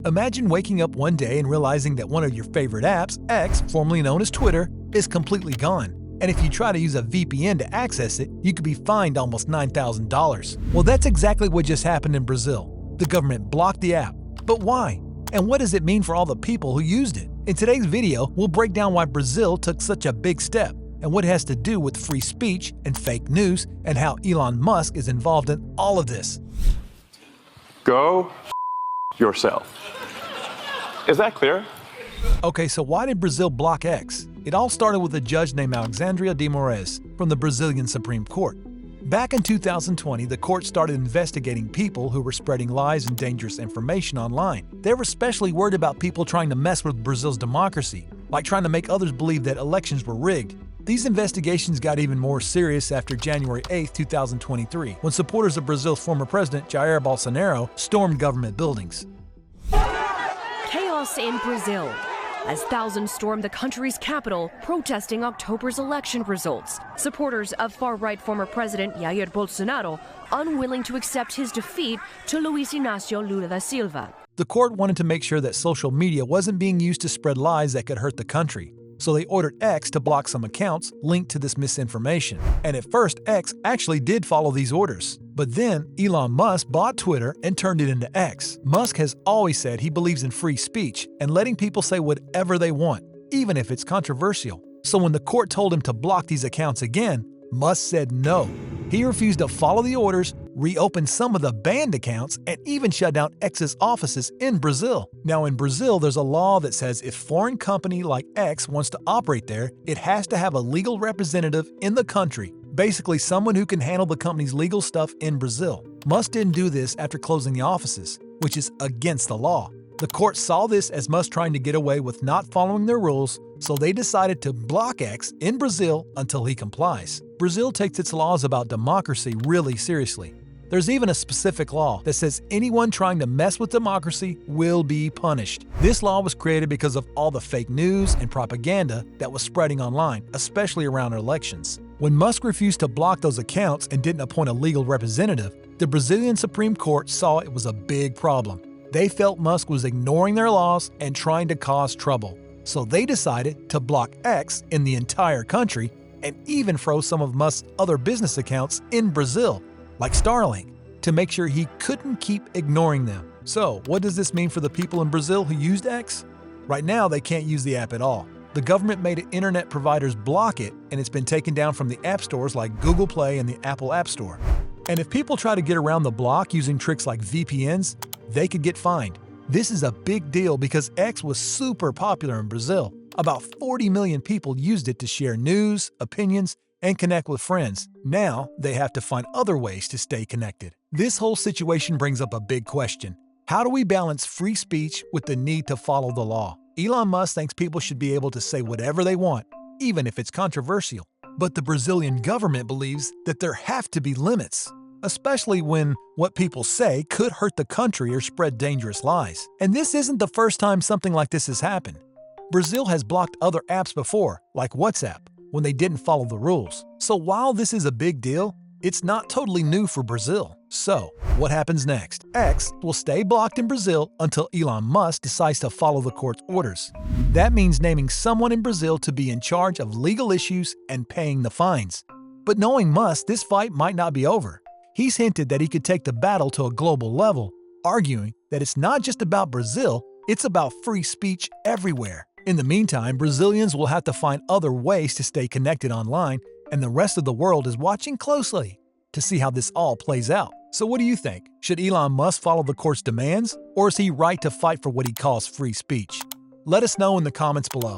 Imagine waking up one day and realizing that one of your favorite apps, X, formerly known as Twitter, is completely gone. And if you try to use a VPN to access it, you could be fined almost $9,000. Well, that's exactly what just happened in Brazil. The government blocked the app. But why? And what does it mean for all the people who used it? In today's video, we'll break down why Brazil took such a big step and what it has to do with free speech and fake news and how Elon Musk is involved in all of this. Go yourself. Is that clear? Okay, so why did Brazil block X? It all started with a judge named Alexandre de Moraes from the Brazilian Supreme Court. Back in 2020, the court started investigating people who were spreading lies and dangerous information online. They were especially worried about people trying to mess with Brazil's democracy, like trying to make others believe that elections were rigged. These investigations got even more serious after January 8, 2023, when supporters of Brazil's former president, Jair Bolsonaro, stormed government buildings. Chaos in Brazil as thousands stormed the country's capital protesting October's election results. Supporters of far-right former President Jair Bolsonaro unwilling to accept his defeat to Luiz Inácio Lula da Silva. The court wanted to make sure that social media wasn't being used to spread lies that could hurt the country. So they ordered X to block some accounts linked to this misinformation. And at first, X actually did follow these orders. But then, Elon Musk bought Twitter and turned it into X. Musk has always said he believes in free speech and letting people say whatever they want, even if it's controversial. So when the court told him to block these accounts again, Musk said no. He refused to follow the orders, reopened some of the banned accounts, and even shut down X's offices in Brazil. Now in Brazil, there's a law that says if a foreign company like X wants to operate there, it has to have a legal representative in the country, basically someone who can handle the company's legal stuff in Brazil. Musk didn't do this after closing the offices, which is against the law. The court saw this as Musk trying to get away with not following their rules, so they decided to block X in Brazil until he complies. Brazil takes its laws about democracy really seriously. There's even a specific law that says anyone trying to mess with democracy will be punished. This law was created because of all the fake news and propaganda that was spreading online, especially around elections. When Musk refused to block those accounts and didn't appoint a legal representative, the Brazilian Supreme Court saw it was a big problem. They felt Musk was ignoring their laws and trying to cause trouble. So they decided to block X in the entire country and even froze some of Musk's other business accounts in Brazil, like Starlink, to make sure he couldn't keep ignoring them. So what does this mean for the people in Brazil who used X? Right now, they can't use the app at all. The government made internet providers block it, and it's been taken down from the app stores like Google Play and the Apple App Store. And if people try to get around the block using tricks like VPNs, they could get fined. This is a big deal because X was super popular in Brazil. About 40 million people used it to share news, opinions, and connect with friends. Now, they have to find other ways to stay connected. This whole situation brings up a big question. How do we balance free speech with the need to follow the law? Elon Musk thinks people should be able to say whatever they want, even if it's controversial. But the Brazilian government believes that there have to be limits, especially when what people say could hurt the country or spread dangerous lies. And this isn't the first time something like this has happened. Brazil has blocked other apps before, like WhatsApp, when they didn't follow the rules. So while this is a big deal, it's not totally new for Brazil. So, what happens next? X will stay blocked in Brazil until Elon Musk decides to follow the court's orders. That means naming someone in Brazil to be in charge of legal issues and paying the fines. But knowing Musk, this fight might not be over. He's hinted that he could take the battle to a global level, arguing that it's not just about Brazil, it's about free speech everywhere. In the meantime, Brazilians will have to find other ways to stay connected online, and the rest of the world is watching closely to see how this all plays out. So what do you think? Should Elon Musk follow the court's demands, or is he right to fight for what he calls free speech? Let us know in the comments below.